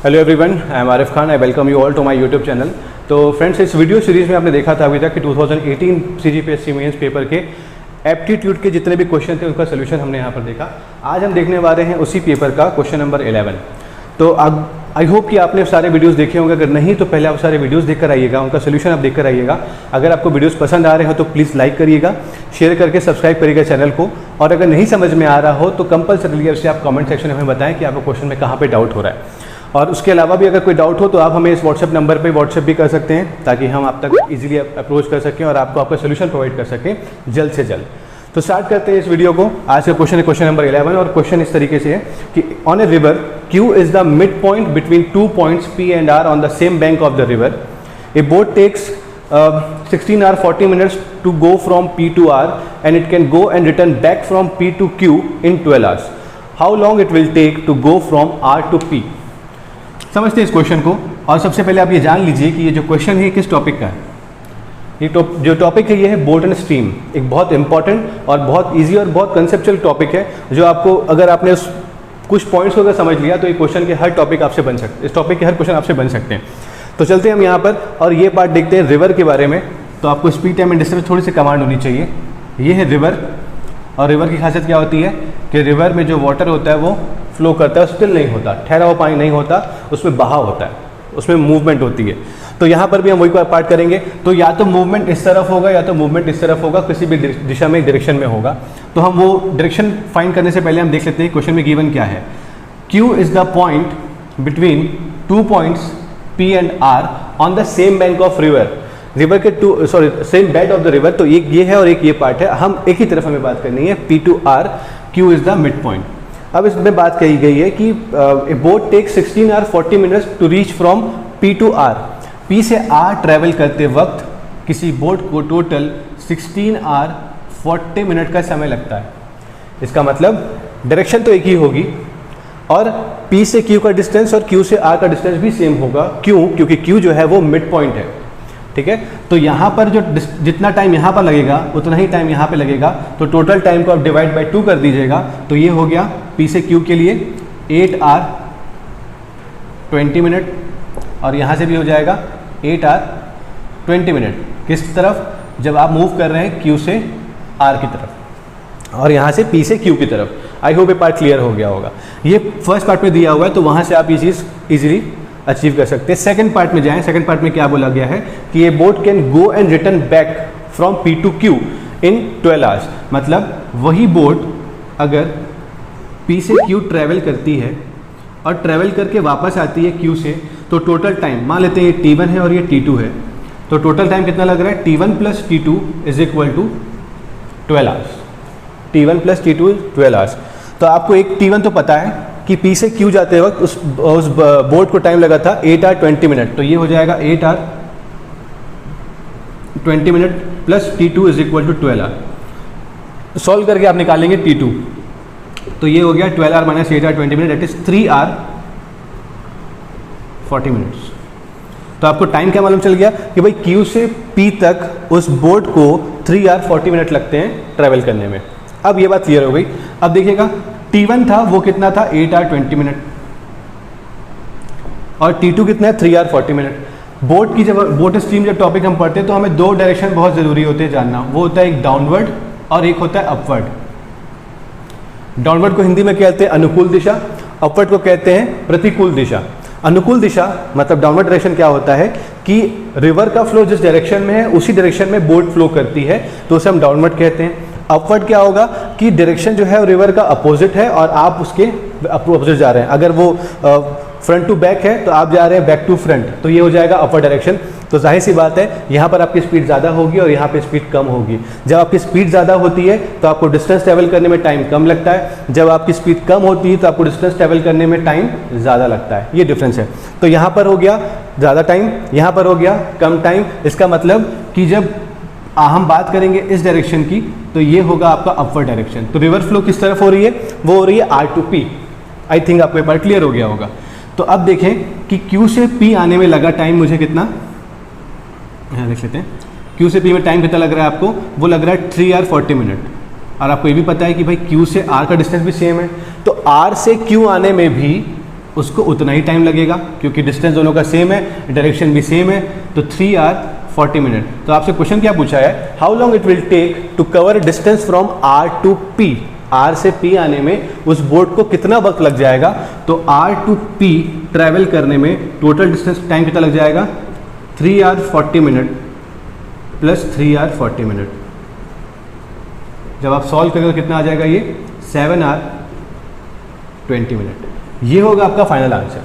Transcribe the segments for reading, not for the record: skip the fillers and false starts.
Hello everyone, I am Arif Khan. I welcome you all to my YouTube channel. तो friends, इस video series में आपने देखा था अभी तक कि 2018 सीजीपीएससी मेंस पेपर के एप्टीट्यूड के जितने भी क्वेश्चन थे उनका सोल्यूशन हमने यहाँ पर देखा। आज हम देखने वाले हैं उसी पेपर का क्वेश्चन नंबर 11। तो अब आई होप कि आपने सारे वीडियोस देखे होंगे। अगर नहीं तो पहले आप सारे वीडियोस देखकर आइएगा, उनका सोल्यूशन आप देखकर आइएगा। अगर आपको वीडियोस पसंद आ रहे हो तो प्लीज़ लाइक करिएगा, शेयर करके सब्सक्राइब करिएगा चैनल को। और अगर नहीं समझ में आ रहा हो तो कंपल्सरीली उससे आप कमेंट सेक्शन में हमें बताएं कि आपको क्वेश्चन में कहाँ पर डाउट हो रहा है। और उसके अलावा भी अगर कोई डाउट हो तो आप हमें इस व्हाट्सएप नंबर पे व्हाट्सएप भी कर सकते हैं, ताकि हम आप तक इजीली अप्रोच कर सकें और आपको आपका सोल्यूशन प्रोवाइड कर सकें जल्द से जल्द। तो स्टार्ट करते हैं इस वीडियो को। आज का क्वेश्चन है क्वेश्चन नंबर 11 और क्वेश्चन इस तरीके से है कि on a river Q is the mid point between 2 points P and R on the same bank of the river. A boat takes 16 hours 40 minutes to go from P to R and it can go and return back from P to Q in 12 hours. How long it will take to go from R to P? समझते हैं इस question को। और सबसे पहले आप ये जान लीजिए कि ये जो क्वेश्चन है किस टॉपिक का है। ये जो टॉपिक है ये है बोट एंड स्ट्रीम। एक बहुत इंपॉर्टेंट और बहुत इजी और बहुत कंसेप्चुअल टॉपिक है, जो आपको अगर आपने उस कुछ पॉइंट्स को अगर समझ लिया तो ये क्वेश्चन के हर टॉपिक आपसे बन सकते हैं, इस टॉपिक के हर क्वेश्चन आपसे बन सकते हैं। तो चलते हैं हम यहाँ पर और ये पार्ट देखते हैं रिवर के बारे में। तो आपको स्पीड, टाइम एंड डिस्टेंस थोड़ी सी कमांड होनी चाहिए। ये है रिवर, और रिवर की खासियत क्या होती है कि रिवर में जो वाटर होता है वो फ्लो करता है, स्टिल नहीं होता, ठहरा हुआ पानी नहीं होता, उसमें बहाव होता है, उसमें मूवमेंट होती है। तो यहाँ पर भी हम वही पार्ट करेंगे। तो या तो मूवमेंट इस तरफ होगा या तो मूवमेंट इस तरफ होगा, किसी भी दिशा में, डायरेक्शन में होगा। तो हम वो डायरेक्शन फाइंड करने से पहले हम देख लेते हैं क्वेश्चन में गिवन क्या है। Q is the point between 2 points P and R on the same bank of river. River के same bed of the river. तो एक ये है और एक ये पार्ट है। हम एक ही तरफ हमें बात करनी है, P to R, Q is the mid point. अब इसमें बात कही गई है कि a boat take 16 hours 40 minutes to reach from P to R। P से R ट्रैवल करते वक्त किसी बोट को टोटल 16 hours 40 minutes का समय लगता है। इसका मतलब डायरेक्शन तो एक ही होगी और P से Q का डिस्टेंस और Q से R का डिस्टेंस भी सेम होगा। क्यों? क्योंकि Q जो है वो मिड पॉइंट है। ठीक है, तो यहाँ पर जो जितना टाइम यहाँ पर लगेगा उतना ही टाइम यहाँ पे लगेगा। तो टोटल टाइम को आप डिवाइड बाय 2 कर दीजिएगा। तो ये हो गया P से Q के लिए 8 hours 20 minutes, और यहाँ से भी हो जाएगा 8 hours 20 minutes। किस तरफ? जब आप मूव कर रहे हैं Q से R की तरफ और यहाँ से P से Q की तरफ। आई होप ये पार्ट क्लियर हो गया होगा। ये फर्स्ट पार्ट में दिया हुआ है, तो वहाँ से आप ये चीज़ ईजिली अचीव कर सकते हैं। सेकंड पार्ट में जाएं। सेकंड पार्ट में क्या बोला गया है कि ये boat can go and return back from P to Q in 12 hours। मतलब वही बोट अगर P से Q ट्रैवल करती है और ट्रैवल करके वापस आती है Q से, तो टोटल टाइम मान लेते हैं ये T1 है और ये T2 है। तो टोटल टाइम कितना लग रहा है? T1 plus T2 is equal to 12 hours। T1 plus T2 12 hours। तो आपको एक T1 तो पता है कि P से Q जाते वक्त उस बोट को टाइम लगा था 8 hours 20 minutes। तो ये हो जाएगा 8 hours 20 minutes plus T2 is equal to 12 hours। Solve करके आप निकालेंगे T2। तो ये हो गया 12 hours minus 8 hours 20 minutes, that is 3 hours 40 minutes। तो आपको टाइम क्या मालूम चल गया कि भाई Q से P तक उस बोट को 3 hours 40 minutes लगते हैं ट्रैवल करने में। अब ये बात क्लियर हो गई। अब देखिएगा T1 था वो कितना था? 8 hours 20 minutes, और T2 कितना है? 3 hours 40 minutes। बोट की जब बोट स्ट्रीम जब टॉपिक हम पढ़ते हैं तो हमें 2 डायरेक्शन बहुत ज़रूरी होते हैं जानना। वो होता है एक डाउनवर्ड और एक होता है अपवर्ड। डाउनवर्ड को हिंदी में कहते हैं अनुकूल दिशा, अपवर्ड को कहते हैं प्रतिकूल दिशा। अनुकूल दिशा मतलब डाउनवर्ड डायरेक्शन क्या होता है कि रिवर का फ्लो जिस डायरेक्शन में है उसी डायरेक्शन में बोट फ्लो करती है, तो उसे हम डाउनवर्ड कहते हैं। अपवर्ड क्या होगा कि डायरेक्शन जो है रिवर का अपोजिट है और आप उसके अपोजिट जा रहे हैं। अगर वो फ्रंट टू बैक है तो आप जा रहे हैं बैक टू फ्रंट, तो ये हो जाएगा अपवर्ड डायरेक्शन। तो जाहिर सी बात है यहाँ पर आपकी स्पीड ज़्यादा होगी और यहाँ पे स्पीड कम होगी। जब आपकी स्पीड ज़्यादा होती है तो आपको डिस्टेंस ट्रैवल करने में टाइम कम लगता है, जब आपकी स्पीड कम होती है तो आपको डिस्टेंस ट्रैवल करने में टाइम ज़्यादा लगता है। ये डिफरेंस है। तो यहाँ पर हो गया ज़्यादा टाइम, यहाँ पर हो गया कम टाइम। इसका मतलब कि जब हम बात करेंगे इस डायरेक्शन की तो ये होगा आपका अपवर्ड डायरेक्शन। तो रिवर फ्लो किस तरफ हो रही है? वो हो रही है R to P। I think आपको एक बार क्लियर हो गया होगा। तो अब देखें कि Q से P आने में लगा टाइम मुझे कितना, यहाँ देख लेते हैं। Q से P में टाइम कितना लग रहा है आपको? वो लग रहा है 3 hours 40 minutes। और आपको ये भी पता है कि भाई Q से R का डिस्टेंस भी सेम है, तो R से Q आने में भी उसको उतना ही टाइम लगेगा क्योंकि डिस्टेंस दोनों का सेम है, डायरेक्शन भी सेम है, तो 3 आवर 40 मिनट। तो आपसे क्वेश्चन क्या पूछा है, how long it will take to cover distance from R to P, R से पी आने में उस बोट को कितना वक्त लग जाएगा। तो आर टू पी ट्रैवल करने में टोटल डिस्टेंस टाइम कितना लग जाएगा, 3 hour 40 minute plus 3 hour 40 minute. जब आप सॉल्व करेंगे तो कितना आ जाएगा, ये 7 आवर 20 मिनट। ये होगा आपका फाइनल आंसर।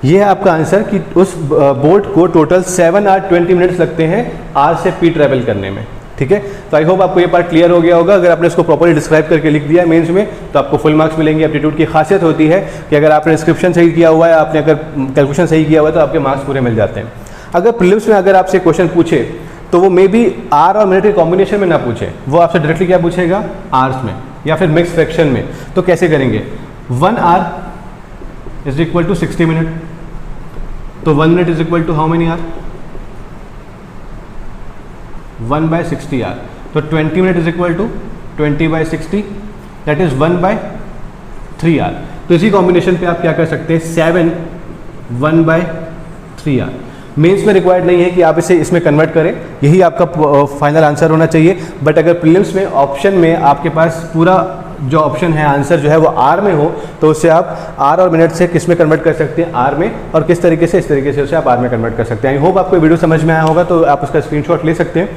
ये है आपका आंसर कि उस बोट को टोटल 7 आवर 20 मिनट्स लगते हैं आर से पी ट्रैवल करने में। ठीक है, तो आई होप आपको ये पार्ट क्लियर हो गया होगा। अगर आपने इसको प्रॉपर्ली डिस्क्राइब करके लिख दिया मेंस में तो आपको फुल मार्क्स मिलेंगे। एप्टीट्यूड की खासियत होती है कि अगर आपने डिस्क्रिप्शन सही किया हुआ है, आपने अगर कैलकुलेशन सही किया हुआ है तो आपके मार्क्स पूरे मिल जाते हैं। अगर प्रीलिम्स में अगर आपसे क्वेश्चन पूछे तो वो मे बी आर और मिनट के कॉम्बिनेशन में ना पूछे, वो आपसे डायरेक्टली क्या पूछेगा, आर्स में या फिर मिक्स फ्रैक्शन में। तो कैसे करेंगे, 1 hour is equal to 60 minute, तो 1 minute is equal to how many hour, 1/60 hour. तो 20 minute is equal to 20/60, that is 1/3 hour. तो इसी कॉम्बिनेशन पे आप क्या कर सकते हैं, 7 1/3 आवर। मेंस में रिक्वायर्ड नहीं है कि आप इसे इसमें कन्वर्ट करें, यही आपका फाइनल आंसर होना चाहिए। बट अगर प्रीलिम्स में ऑप्शन में आपके पास पूरा जो ऑप्शन है आंसर जो है वो आर में हो तो उससे आप आर और मिनट से किस में कन्वर्ट कर सकते हैं, आर में, और किस तरीके से, इस तरीके से उसे आप आर में कन्वर्ट कर सकते हैं। आई होप आपको वीडियो समझ में आया होगा, तो आप उसका स्क्रीनशॉट ले सकते हैं।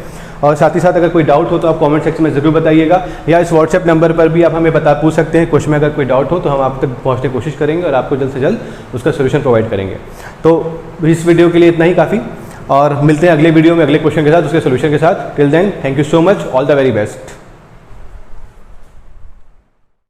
और साथ ही साथ अगर कोई डाउट हो तो आप कमेंट सेक्शन में ज़रूर बताइएगा, या इस व्हाट्सएप नंबर पर भी आप हमें पूछ सकते हैं। क्वेश्चन में अगर कोई डाउट हो तो हम आप तक पहुँचने की कोशिश करेंगे और आपको जल्द से जल्द उसका सोल्यूशन प्रोवाइड करेंगे। तो इस वीडियो के लिए इतना ही काफ़ी, और मिलते हैं अगले वीडियो में अगले क्वेश्चन के साथ, उसके सोल्यूशन के साथ। Till then, thank you so much, all the very best.